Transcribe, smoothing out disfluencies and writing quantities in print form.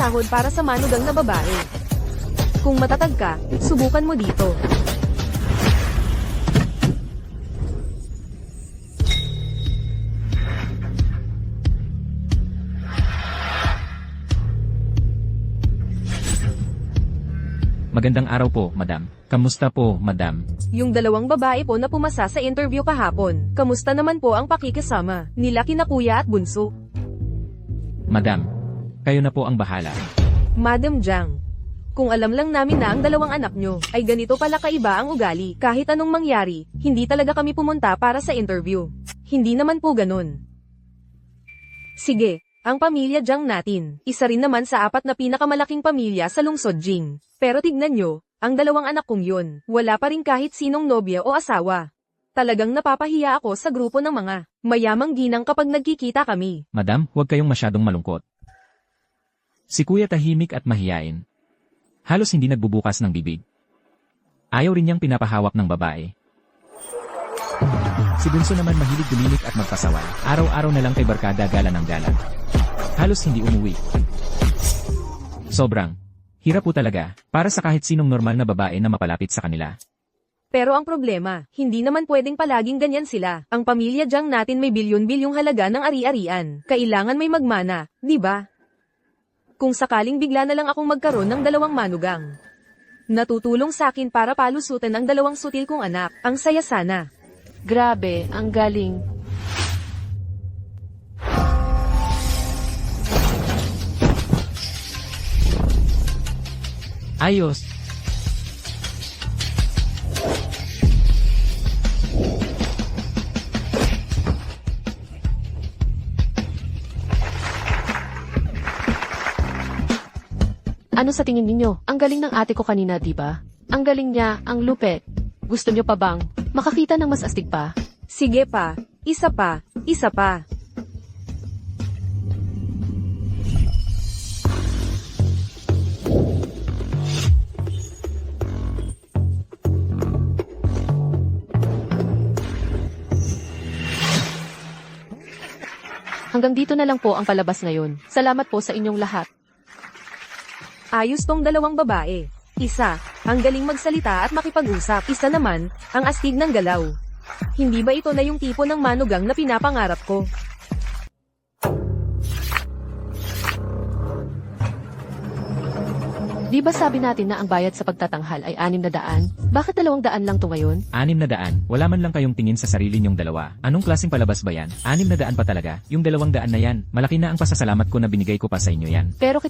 sahod para sa manugang na babae. Kung matatag ka, subukan mo dito. Magandang araw po, madam. Kamusta po, madam? Yung dalawang babae po na pumasa sa interview kahapon, kamusta naman po ang pakikisama nila kina kuya at bunso? Madam, kayo na po ang bahala. Madam Jiang, kung alam lang namin na ang dalawang anak nyo ay ganito pala kaiba ang ugali, kahit anong mangyari, hindi talaga kami pumunta para sa interview. Hindi naman po ganun. Sige, ang pamilya Jiang natin, isa rin naman sa 4 na pinakamalaking pamilya sa lungsod Jing. Pero tignan nyo, ang dalawang anak kong yun, wala pa rin kahit sinong nobya o asawa. Talagang napapahiya ako sa grupo ng mga mayamang ginang kapag nagkikita kami. Madam, huwag kayong masyadong malungkot. Si kuya tahimik at mahiyain. Halos hindi nagbubukas ng bibig. Ayaw rin niyang pinapahawak ng babae. Si bunso naman mahilig dumimik at magpasaway. Araw-araw na lang kay barkada gala ng gala. Halos hindi umuwi. Sobrang hirap po talaga, para sa kahit sinong normal na babae na mapalapit sa kanila. Pero ang problema, hindi naman pwedeng palaging ganyan sila. Ang pamilya Jiang natin may bilyon-bilyong halaga ng ari-arian. Kailangan may magmana, di ba? Kung sakaling bigla na lang akong magkaroon ng dalawang manugang, natutulong sa akin para palusutan ang dalawang sutil kong anak, ang saya sana. Grabe, ang galing. Ayos! Ano sa tingin ninyo? Ang galing ng ate ko kanina, di ba? Ang galing niya, ang lupet. Gusto niyo pa bang makakita ng mas astig pa? Sige pa, isa pa, isa pa. Hanggang dito na lang po ang palabas ngayon. Salamat po sa inyong lahat. Ayos tong dalawang babae. Isa, ang galing magsalita at makipag-usap. Isa naman, ang astig ng galaw. Hindi ba ito na yung tipo ng manugang na pinapangarap ko? Di ba sabi natin na ang bayad sa pagtatanghal ay 600? Bakit 200 lang to ngayon? 600, wala man lang kayong tingin sa sarili niyong dalawa. Anong klaseng palabas ba yan? 600 pa talaga, yung 200 na yan. Malaki na ang pasasalamat ko na binigay ko pa sa inyo yan. Pero